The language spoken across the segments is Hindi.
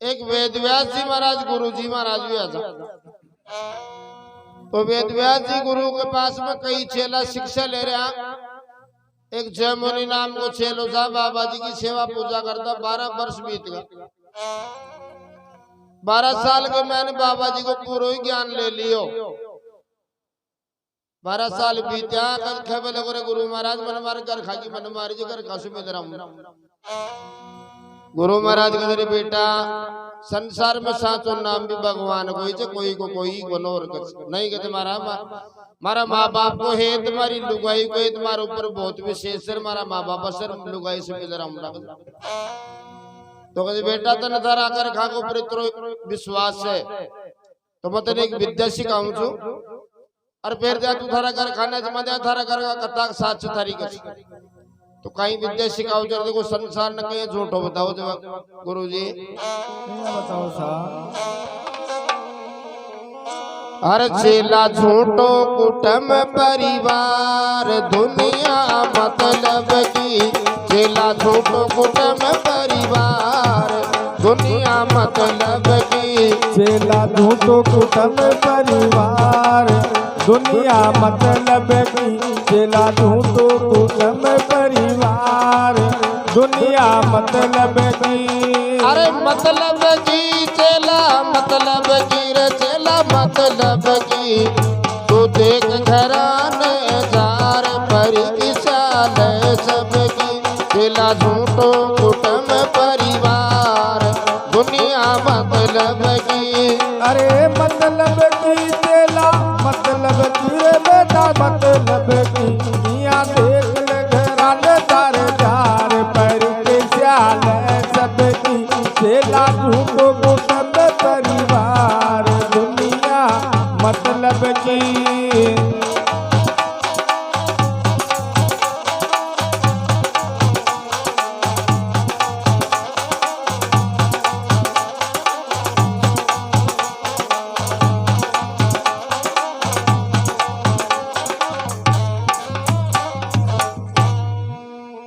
एक वेदव्यास जी महाराज गुरु जी महाराज भी आजा। तो वेदव्यास जी गुरु के पास में कई चेला शिक्षा ले रहा। एक जयमुनि नाम को चेलो था, बाबा जी की सेवा पूजा करता। 12 वर्ष बीत गया। 12 साल के मैंने बाबा जी को पूरा ही ज्ञान ले लियो। 12 साल बीत्या खेबे लगो गुरु महाराज मन मार कर खाकी मन मारी जो कर खासु में दरा। गुरु महाराज कहते बेटा संसार में साचो नाम भी भगवान कोई को कोई गनोर नहीं कहते मारा माँ बाप को है, तुम्हारी लुगाई को है, तुम्हारे ऊपर बहुत विशेष है। मारा माँ बाप सर लुगाई से मिल रहा। तो कहते बेटा तन धरा कर खा को ऊपर विश्वास है तो मैं तेने एक विद्या सिखाऊं छू और फिर जा तू थारा कर खाने मजा थारा कर कथा साच थारी कर। तो कहीं विद्या सिखाओ जरा देखो संसार न कहीं झूठो बताओ जब गुरु जी बताओ साहब। हर चेला झूठो कुटुंब परिवार दुनिया मतलब की। चेला झूठो कुटुंब परिवार दुनिया मतलब की। चेला झूठो कुटुंब परिवार दुनिया मतलब की। चेला झूठो कुटुंब परिवार दुनिया मतलब की। अरे मतलब की चेला मतलब की रे चेला मतलब की। तू देख घराने जार पर विशाल सबकी। चेला झूठो कुटुंब परिवार दुनिया मतलब की। अरे मतलब की चेला मतलब की रे बेटा मतलब की। दुनिया देख ले घराने जार जार पर विशाल सबकी। चेला झूठो कुटुंब परिवार दुनिया मतलब की।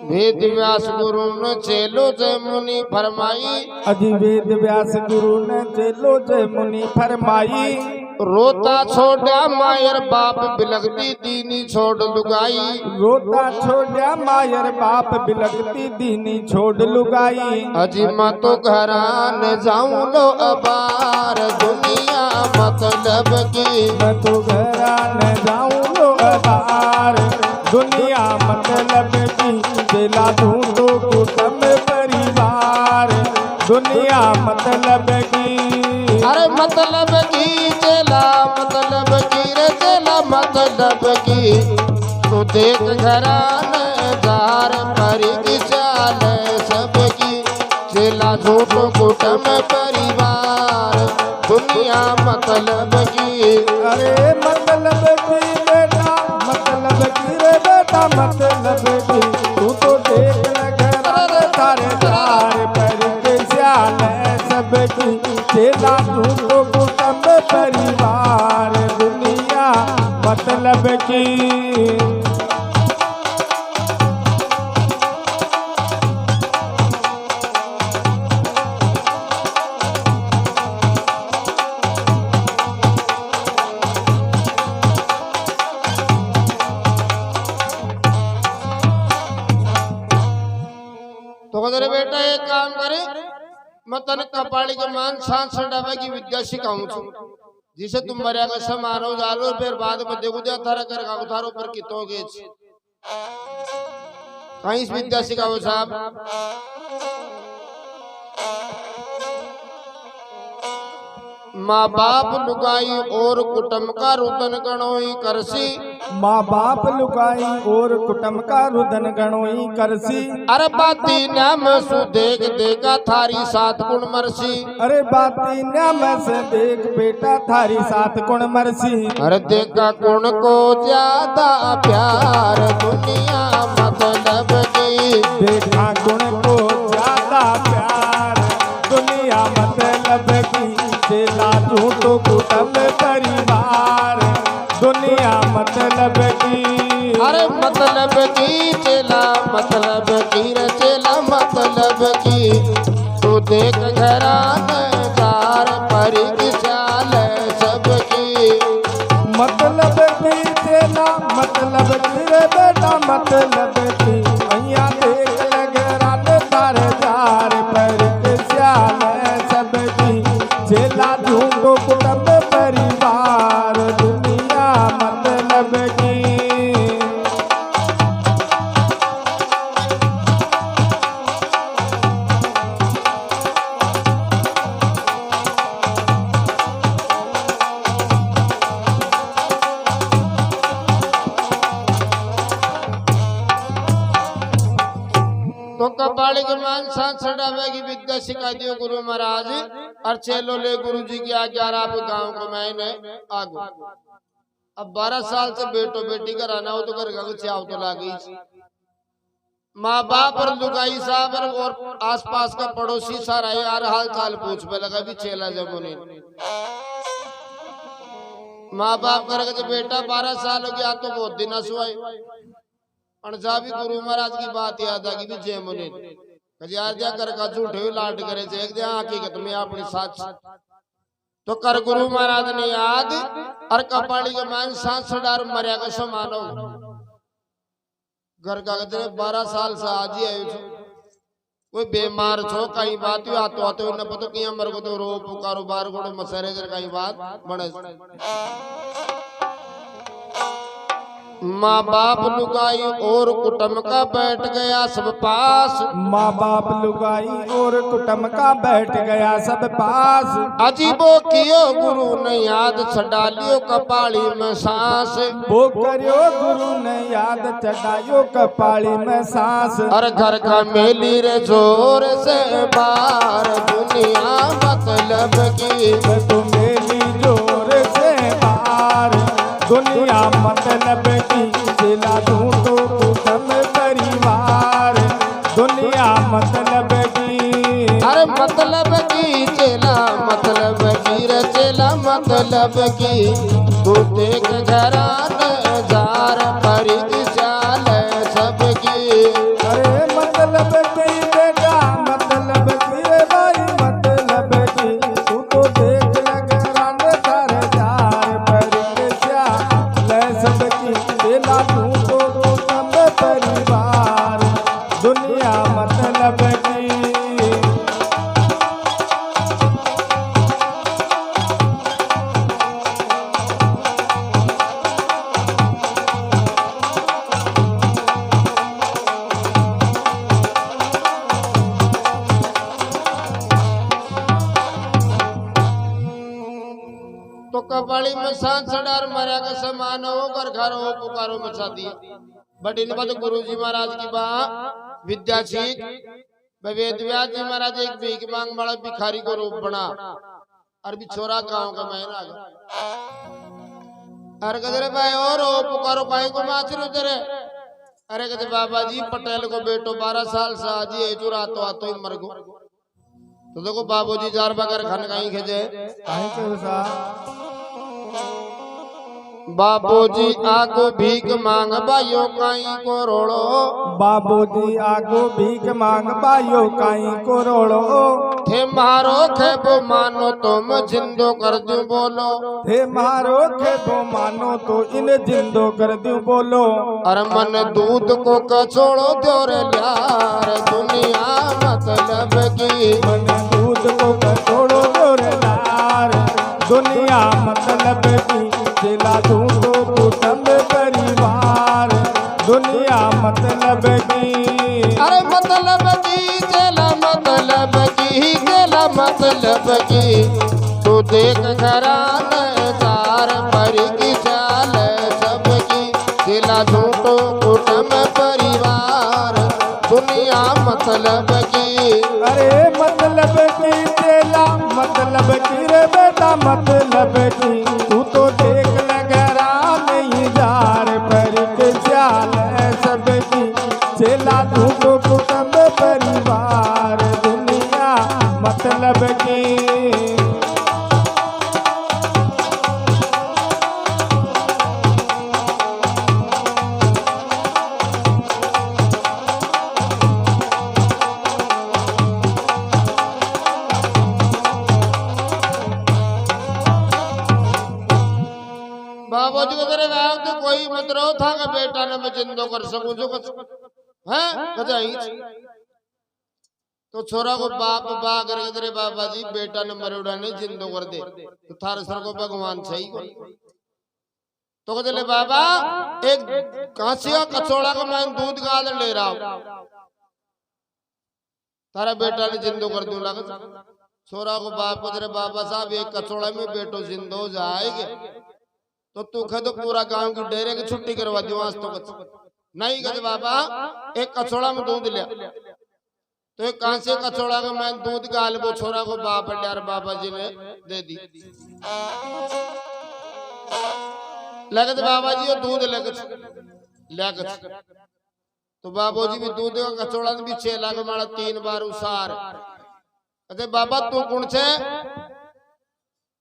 वेद व्यास गुरु ने चेलो जय मुनि फरमाई। अजी वेद व्यास गुरु ने चेलो जय मुनि फरमाई। रोता छोड़ा मायर बाप बिलगती दीनी छोड़ लुगाई। रोता छोड़ा मायर बाप बिलगती दीनी छोड़ लुगाई। अजी मैं तो घरान जाऊं लो अबार दुनिया मतलब की। मैं तो घरान जाऊं लो अबार दुनिया मतलब की। चेला झूठो कुटुंब परिवार दुनिया मतलब की। अरे मतलब की चेला मतलब की रे चेला मतलब की। तू देख घरान जार पर विशाल सबकी। चेला झूठो कुटुंब परिवार दुनिया मतलब की। अरे मतलब की बेटा मतलब की रे बेटा मतलब की। तू तो देख घर तारे तार पर विशाल सबकी। चेला झूठो कुटुंब परिवार दुनिया मतलब की। तो अगर बेटा एक काम करे मैं तने कपाड़ी के मान सांस डाबे की विद्या सिखाऊं छू जिसे तुम मर्या का समारो जालो फिर बाद में देखो जा थारा कर का थारो पर कितोगे कहीं इस विद्या सिखाओ साहब। माँ बाप लुगाई और कुटुंब का रुदन गणोई करसी। माँ बाप लुगाई और कुटुंब का रुदन गणोई करसी। अरे बाती नाम सु देख देखा थारी 7 गुण मरसी। अरे बाती नाम से देख बेटा थारी 7 गुण मरसी। अरे देखा गुण को ज्यादा प्यार दुनिया मतलब की। देखा गुण को ज्यादा प्यार दुनिया मतलब की। चेला झूठो कुटुंब परिवार दुनिया मतलब की। अरे मतलब की चेला मतलब की रे चेला मतलब की। तू देख घरान मतलब की અહીંયા દેખ લગરાન તાર જાર પર કે સ્યાલ સબકી છેલા ઝૂંટો કુટુંબ પરિવાર દુનિયા मतलब की तो कपाली के मान साथ चढ़ावे की विद्या सिखा दियो गुरु महाराज और चलो ले गुरु जी की आज्ञा आप गांव को मैंने आगो। अब 12 साल से बेटो बेटी का रहना हो तो कर चाव तो लागी माँ बाप और लुगाई साहब और आसपास का पड़ोसी सारा यार हाल चाल पूछ पे लगा भी चेला जमुने माँ बाप कर बेटा 12 साल हो गया तो बहुत दिन सुहाई भी गुरु महाराज की बात याद आ गई भी जय मुनि यार जा कर का झूठे लाड करे एक हकीकत में अपने साथ तो कर गुरु महाराज ने याद और कपाली के मान सांस डार मरिया का समान हो घर का 12 साल से आज ही आयो कोई बीमार छो कहीं बात आतो आतो न पतो कि मर को तो रो पुकारो बार गोड़ो मसरे कहीं बात बने माँ बाप लुगाई और कुटुंब का बैठ गया सब पास माँ बाप लुगाई और कुटुंब का बैठ गया सब पास अजीबो कियो गुरु ने याद चढ़ालियो कपाली में सांस वो करियो गुरु ने याद चढ़ायो कपाली में सांस और घर का मेली रे जोर से बार दुनिया मतलब की तो मेली जोर से बार दुनिया मतलब की चेला ढूंढो कुटुंब परिवार दुनिया मतलब की अरे मतलब की चेला मतलब की रे चेला मतलब की तू देख घरान जार परिक चाल सबकी अरे मतलब की बेटा मतलब की रे भाई मतलब की तू तो देख लगरान तार जार परिक चाल सबकी चेला ढूंढो कुटुंब परिवार दुनिया मतलब की तो कपाली में सांस डार मरा का समान हो कर घर हो पुकारो मचा दिया बट इन बात गुरु जी महाराज की बात विद्या सीख वेद व्यास जी महाराज एक भीख मांग बड़ा भिखारी को रूप बना और भी छोरा गाँव का महीना अरे कहते भाई और हो पुकारो भाई को माचरो तेरे अरे कहते बाबा जी पटेल को बेटो 12 साल से आज ही जो रातो आतो ही मर गो तो देखो बाबूजी 4 बगर खान कहीं खेजे कहीं के उसा बाबूजी आगो भीख मांग बायो काई को रोड़ो बाबूजी आगो भीख मांग बायो काई को रोड़ो थे मारो खेबो मानो तुम जिंदो कर दूं बोलो थे मारो खेबो मानो तो इन जिंदो कर दूं बोलो अरे मन दूध को कचोड़ो द्योरे यार दुनिया मतलब की मन दूध को कचोड़ो द्योरे यार दुनिया मतलब की चेला ढूंढो कुटुंब परिवार दुनिया मतलब की अरे मतलब की चेला मतलब की तू देख घरान चार पर की चाल सबकी चेला ढूंढो कुटुंब परिवार दुनिया मतलब की अरे मतलब की चेला मतलब की रे बेटा मतलब की तू तो देख लगरा नहीं जार पर के चाल सबकी चेला ढूंढो कुटुंब परिवार दुनिया मतलब की बाबूजी को तेरे गाँव तो कोई कोई मत रो था का बेटा ने मैं जिंदो कर सकूं जो हैं कजाई तो छोरा को बाप बा करके तेरे बाबा जी बेटा ने मरे उड़ाने जिंदो कर दे तो थारे सर को भगवान सही को तो कहते ले बाबा एक कांसी का कचौड़ा का मैं दूध गाल ले रहा हूं तारा बेटा ने जिंदो कर दूं लगा छोरा को बाप को तेरे बाबा साहब एक कचौड़ा में बेटो जिंदो हो जाएगा तो तू कह पूरा गांव की डेरे की छुट्टी करवा दो आज तो नहीं कहते बाबा एक कचौड़ा में दूध लिया तो एक कांसे कचौड़ा का मैं दूध गाल वो छोरा को बाप यार बाबा जी ने दे दी लगत बाबा जी वो दूध लगत तो बाबू जी भी दूध का कचौड़ा भी 6 लाख मारा 3 बार उसार कहते बाबा तू कौन छे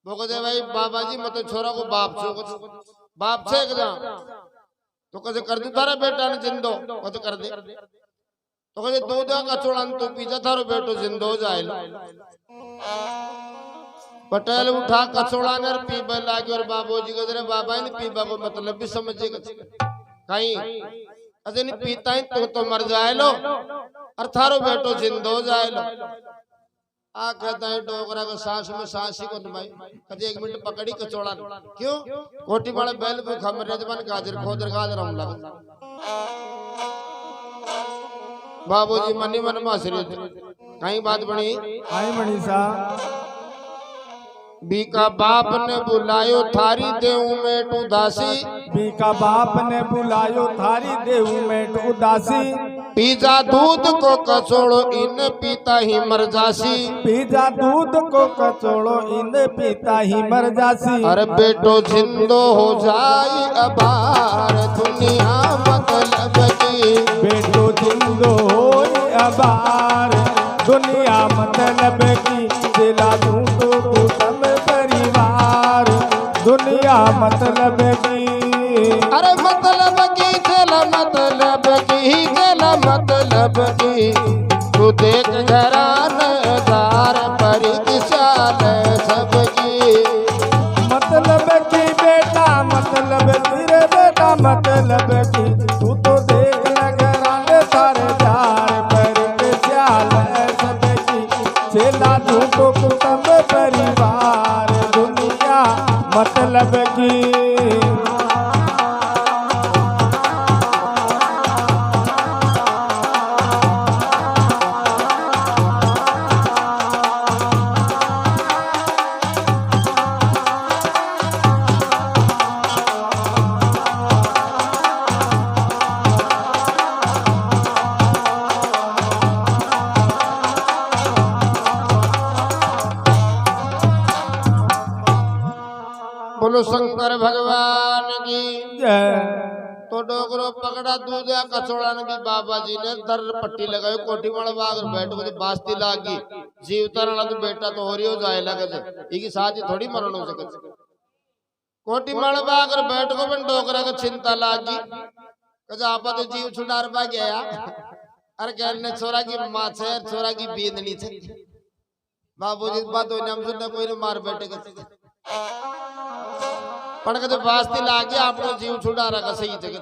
वो कहते भाई बाबा जी मत छोरा को बाप छो बाप छे तो कहते कर दू तारा बेटा ने जिंदो कहते कर दे तो कहते दूध का कचौड़ा तू पीजा थारो बेटो जिंदो हो जाए पटेल उठा कचौड़ा ने पीबा लागे और बाबूजी कहते बाबा ने पीबा को मतलब भी समझे कहीं अरे नहीं पीता ही तो मर जाए लो और थारो बेटो जिंदो हो जाए लो आ कहता है डोगरा का सांस में सांस ही को तुम्हारी कभी 1 मिनट पकड़ी कचौड़ा क्यों कोटी वाले बैल पे खमर रजमान गाजर खोदर गाजर हम लगा बाबूजी मनी मन मासरी कहीं बात बनी आई मनीषा बीका बाप ने बुलायो थारी देऊ में उदासी बीका बाप ने बुलायो थारी देऊ में उदासी पीजा दूध को कचौड़ो इन पीता ही मर जासी पीजा दूध को कचौड़ो इन पीता ही मर जासी अरे बेटो जिंदो हो जाई अबार दुनिया मतलब की बेटो जिंदो हो अबार दुनिया मतलब की दिला दूं तो सब परिवार दुनिया मतलब की अरे मतलब की चला मतलब की चला मतलब की तू देख घरानदार पर विशाल सबकी मतलब की बेटा मतलब तेरे बेटा मतलब की तू तो देख घराने सारे जार पर विशाल सबकी चला दूं तो कुटुंब परिवार दुनिया मतलब की बोलो शंकर भगवान की जय। तो डोगरो पकड़ा दूध या कचौड़ा ने भी बाबा जी ने दर पट्टी लगाई कोठी वाला बाग बैठ को बास्ती लागी जीव तरला तो बेटा तो हो रही हो जाए लगे इकी साथ थोड़ी मरण हो सके कोठी वाला बाग बैठ को बन डोगरा का चिंता लागी कजा आपा तो जीव छुड़ार पा गया अरे कहने छोरा की मां छे छोरा की बींदनी छे बाबूजी बात हो नाम सुनने कोई ने मार बैठे के पण के वास्ते लागे आपनो जीव छुड़ा रखा सही जगह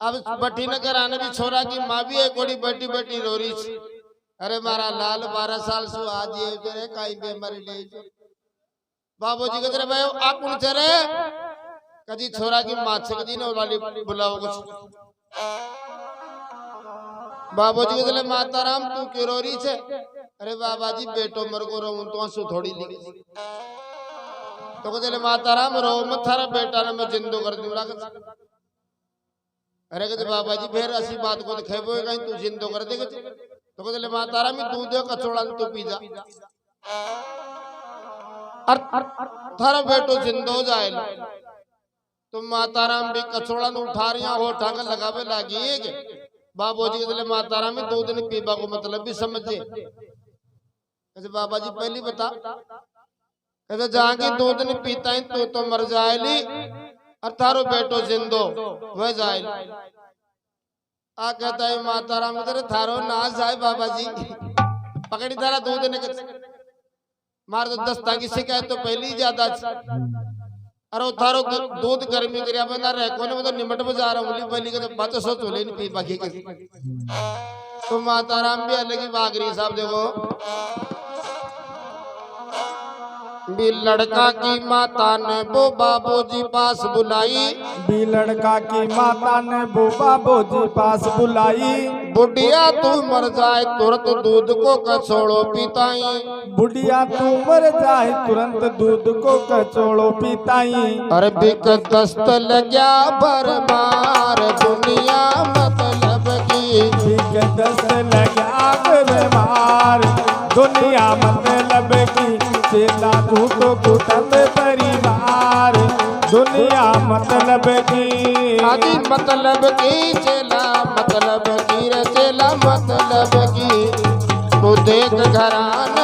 अब बटी न कराने भी छोरा की मां भी एक बड़ी बटी बटी रो रही थी अरे मारा लाल 12 साल सु आज ये करे काई बेमारी ले बाबूजी कहते भाई आ कौन चरे कदी छोरा की मां से कदी न वाली बुलाओ कुछ बाबूजी कहते माता राम तू क्यों रो रही छे अरे बाबा जी बेटो मर को रो तो आंसू थोड़ी लिखी तो कहते माता राम रो मत थारा बेटा ने मैं जिंदो कर दूंगा अरे कहते बाबा जी फिर ऐसी बात को दिखेबो कहीं तू जिंदो कर देगा तो कहते माता राम दूध कचौड़ा तू पी जा थारा बेटो जिंदो हो जाएगा तो माता राम भी कचौड़ा उठा रही हो ठाक लगावे लागी है बाबू जी कहते माता राम दूध नहीं पीबा को मतलब भी समझे कहते बाबा जी पहली बता कहते जहां की दूध नहीं पीता है तू तो मर जाएली और थारो बेटो जिंदो वह जाए आ कहता है माता राम तेरे थारो नाश जाए बाबा जी पकड़ी थारा दूध ने मार तो दस्ता की शिकायत तो पहली ज्यादा अरे थारो दूध गर्मी करिया बना रहे कोने मतलब निमट बजा रहा हूँ बली का तो बात सोच ले नहीं पी बाकी के तो माता राम भी अलग ही भाग रही साहब देखो भी लड़का की माता ने वो बाबूजी पास बुलाई भी लड़का की माता ने वो बाबूजी पास बुलाई बुढ़िया तू मर जाए तुरंत दूध को कछोड़ो पिताई बुढ़िया तू मर जाए तुरंत दूध को कचोड़ो पिताई अरे बिक दस्त लग्या भरमार दुनिया मतलब की बिक दस्त लग्या भरमार दुनिया मतलब की चेला झूठो कुटुंब परिवार दुनिया मतलब की आदि मतलब की चेला मतलब की रे चेला मतलब की तू देख घरान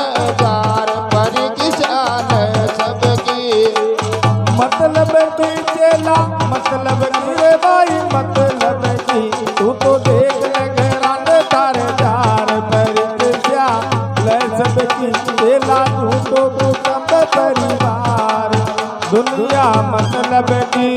जार पर किसान सबकी मतलब की चेला मतलब की रे भाई मतलब की तू तो देख ले घरान तार जार पर सबकी चेला झूठो कुटुंब परिवार दुनिया मतलब की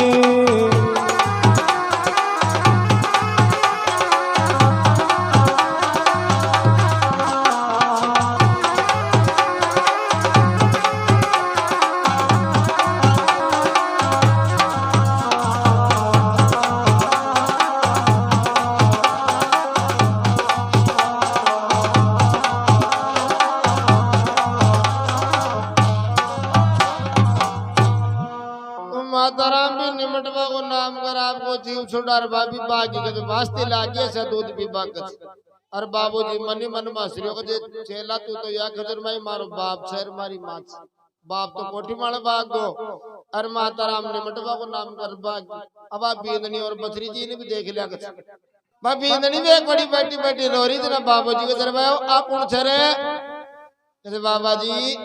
माताराम भी निमटवा को नाम कर आपको जीव छुड़ार बाबी बागी के तो वास्ते लागे से दूध भी बाकस और बाबूजी मनी मन मासरियो के चेला तू तो या खजर माई मारो बाप शहर मारी माच बाप तो कोठी माल बाग गो और माताराम निमटवा को नाम कर बाग अब आप बींदनी और बछरी जी ने भी देख लिया कछ बा बींदनी भी एक बड़ी बैठी बैठी रो रही जना बाबूजी के दरबार आप कौन छरे कहते बाबा जी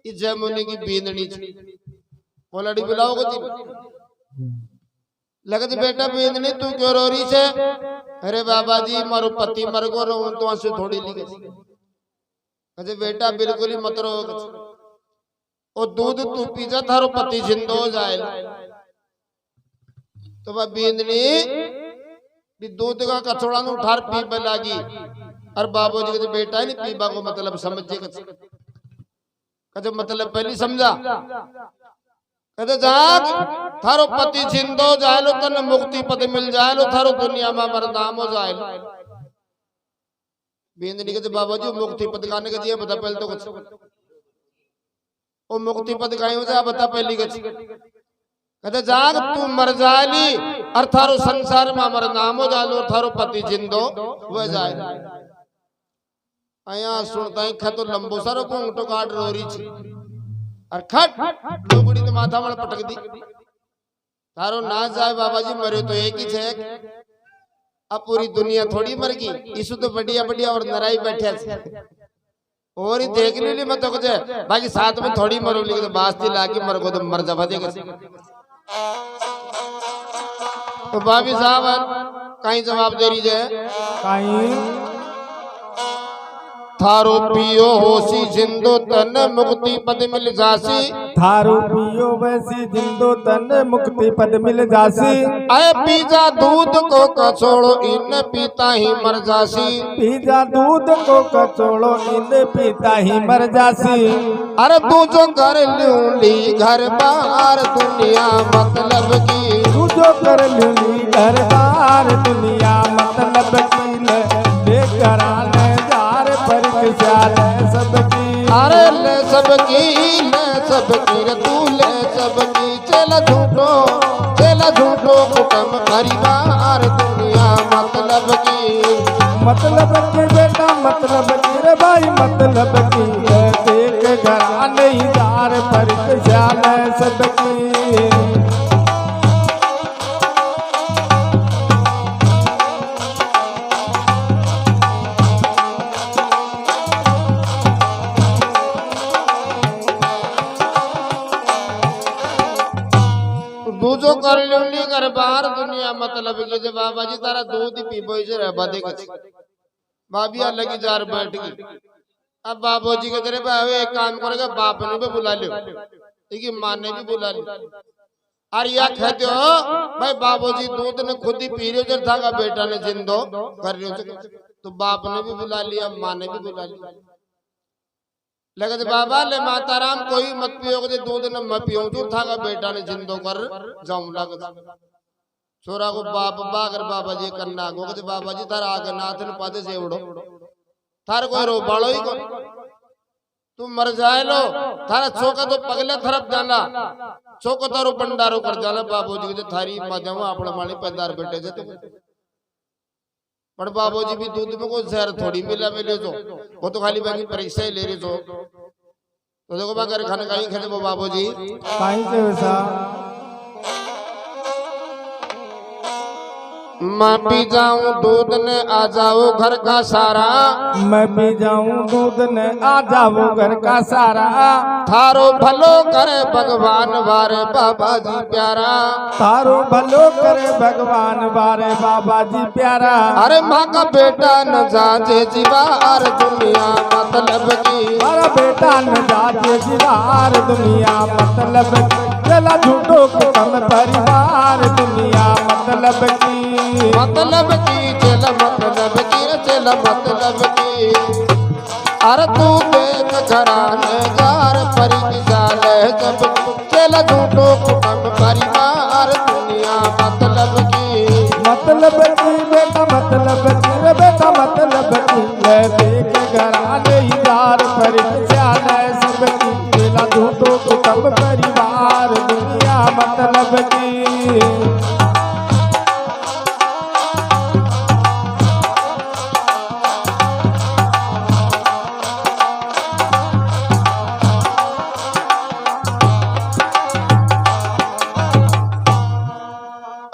इस जमुनी की बींदनी थी बोलाड़ी बुलाओ को लगत बेटा बींदनी तू क्यों रो रही से अरे बाबा जी मारो पति मर गो रो तो आंसू थोड़ी लिखे कहते बेटा बिल्कुल ही मत रो ओ दूध तू पी जा थारो पति जिंदो हो जाए तो वह बींदनी भी दूध का कचौड़ा नु उठार पीबे लागी और बाबूजी कहते बेटा नहीं पीबा को मतलब समझे कहते मतलब पहले समझा कहते जाग थारो पति जिंदो जायलो तन मुक्ति पद मिल जायलो थारो दुनिया में मरदाम हो जायलो बींदनी कहते बाबाजी मुक्ति पद गाने के दिए बता पहले तो कुछ ओ मुक्ति पद गाय हो जा बता पहली कुछ कहते जाग तू मर जायली और थारो संसार में मरदाम हो जायलो थारो पति जिंदो हो जाए आया सुनता ही खतो लंबो सारो को ऊंटो काट रोरी छी और खट लोगड़ी तो माथा में पटक दी तारो ना जाए बाबा जी मरे तो एक ही छे अब पूरी दुनिया थोड़ी मर गई इसु तो बढ़िया बढ़िया और नराई बैठे और ही देख ली मत तो कुछ बाकी साथ में थोड़ी मरो ली तो बास्ती लाके मर को तो मर जा देगा तो बाबी साहब कहीं जवाब दे रही है कहीं थारो पियो होसी जिंदो तन मुक्ति पद मिल जासी थारो पियो वैसी जिंदो तन मुक्ति पद मिल जासी अय पीजा दूध को कचोड़ो इन पीता ही मर जासी पीजा दूध को कचोड़ो इन पीता ही मर जासी अरे तू जो कर लूली घर बार दुनिया मतलब की तू जो कर लूली घर बार दुनिया मतलब की लेकर सबकी अरे ले सबकी रे तू ले सबकी चला झूठो कुटुंब परिवार दुनिया मतलब की बेटा मतलब की रे भाई मतलब की देख घर नहीं जार पर ख्याल सबकी दूजो कर लूली कर बाहर दुनिया मतलब के जे बाबा जी तारा दूध ही पीबो से रहबा दे के बाबिया लगी जार बैठ गई अब बाबूजी के तेरे भाई एक काम करेगा बाप ने भी बुला लियो ठीक है मां ने भी बुला लियो अरे या कहते हो भाई बाबूजी दूध ने खुद ही पी रहे हो था का बेटा ने जिंदो कर रहे हो तो बाप ने भी बुला लिया माँ ने भी बुला लिया लगे बाबा ले माताराम कोई मत पियो दूध न मैं पियो तो था का बेटा ने जिंदो कर जाऊं लग छोरा को बाप बागर बाबा जी करना गो कहते बाबा जी थारा आगे नाथ ने पाते से उड़ो थार कोई रो बाड़ो ही को तू मर जाए लो थारा चौका तो पगले थरप जाना चौको तारो भंडारो कर जाना बाबूजी के थारी माध्यम अपने माली पैदार बेटे से पर बाबूजी भी दूध में कोई जहर थोड़ी मिला मिले तो वो तो खाली बाकी परीक्षा ही ले रहे तो देखो बागर खाने कहीं खेते वो बाबूजी कहीं से वैसा मैं पी जाऊं दूध ने आ जाओ घर का सारा मैं पी जाऊं दूध ने आ जाओ घर का सारा थारो भलो करे भगवान वारे बाबा जी प्यारा थारो भलो करे भगवान वारे बाबा जी प्यारा अरे माँ का बेटा न जाजे जीवार दुनिया मतलब की हमारा बेटा न जाजे जीवार दुनिया मतलब चला झूठो कम परिवार दुनिया मतलब की चल मतलब की अरे तू देख घराने गार परिचाल जब चल झूठो कुटुंब परिवार दुनिया मतलब की बेटा मतलब की रे बेटा मतलब की ले देख घराने गार परिचाल सब की चला झूठो कुटुंब परिवार दुनिया मतलब की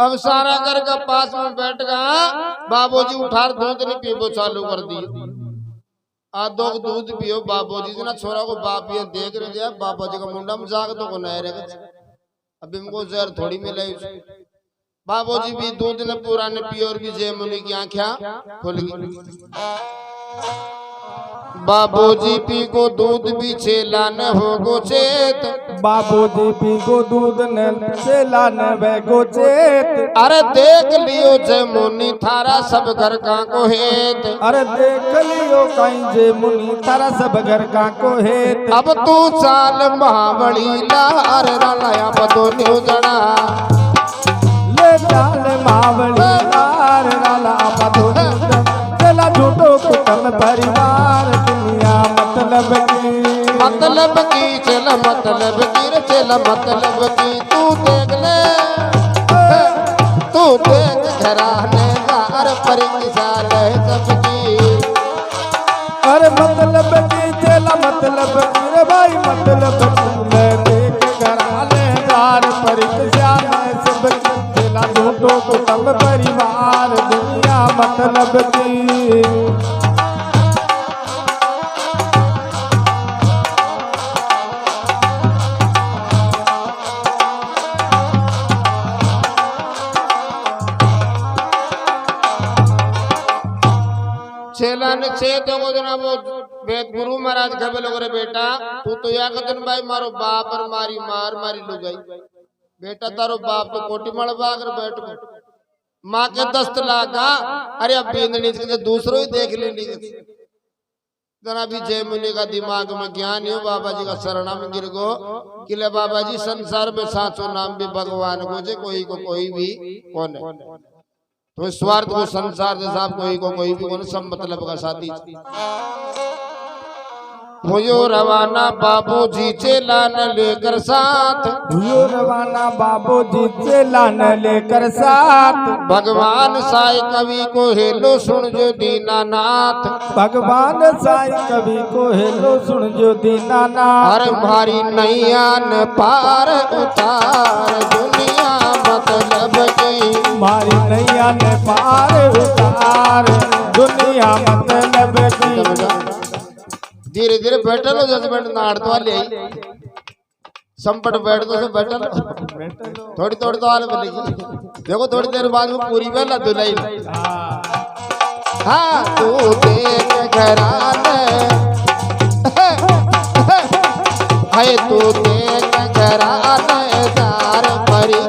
अब सारा घर का पास में बैठ गया बाबूजी उठार दूध नहीं पीबो चालू कर दी आ दो दूध पियो बाबूजी ना छोरा को बाप ये देख रहे दिया बाबूजी का मुंडा मजाक तो को नहीं रहेगा अभी हमको जहर थोड़ी मिला बाबूजी भी दूध ने पूरा ने पियो और भी जय मुनि की आंखें खुल गई बाबूजी पी को दूध भी छेला न हो गो चेत बाबूजी पी को दूध न छेला न वे गो चेत अरे देख लियो जय मुनि थारा सब घर का को हेत अरे देख लियो कहीं जय मुनि थारा सब घर का को हेत अब तू चाल महाबली लार रलाया बदो न्यू जड़ा ले चाल महाबली लार रला बदो चला झूठो कुटुंब परिवार दुनिया मतलब की चल मतलब की रे चल मतलब की तू देख ले तू देख घराने गार परिचाल सबकी अरे मतलब की चला मतलब की रे भाई मतलब ले देख घराने गार परिचाल सबकी चला झूठो कुटुंब परिवार दुनिया मतलब की छेला ने छे तो को जना वो वेद गुरु महाराज खबे लोग रे बेटा तू तो या कदन भाई मारो बाप और मारी मार मारी लुगाई बेटा तारो बाप तो कोटी मड़ बागर बैठ माँ के दस्त लागा अरे अब बींदनी से दूसरों ही देख लेनी जना भी जय मुनि का दिमाग में ज्ञान हो बाबा जी का शरणा में गिर गो किले बाबा जी संसार में साचो नाम भी भगवान को जे कोई को कोई भी कौन है तो स्वार्थ को संसार से साहब कोई को कोई भी कौन सब मतलब का साथी हुयो रवाना बाबूजी चेला न लेकर साथ हुयो रवाना बाबूजी चेला न लेकर साथ भगवान साई कवि को हेलो सुन जो दीनानाथ भगवान साई कवि को हेलो सुन जो दीनानाथ अरे भारी नैया न पार उतार दुनिया मतलब की मारी नैया न पार उतार दुनिया मतलब की धीरे धीरे बैठल हो जजमेंट नाड़ तो वाले संपट बैठ तो से बैठल थोड़ी थोड़ी तो आले बोलेगी देखो थोड़ी देर बाद वो पूरी बेला दुलाई हाँ तू देख घराने है तू देख घराने दार परी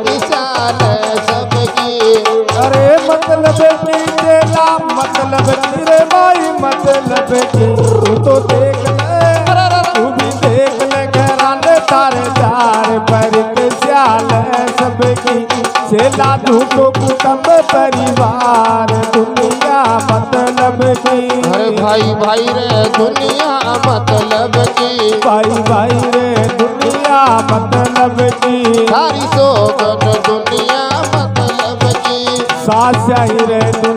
मतलब की तू तो देख ले, तू भी देख ले घराने तारे चार पर के स्याल है सबकी, सेला तू को कुटुंब परिवार दुनिया मतलब की। अरे भाई भाई रे दुनिया मतलब की, भाई भाई रे दुनिया मतलब की, सारी सोगन दुनिया मतलब की, सास रे दुनिया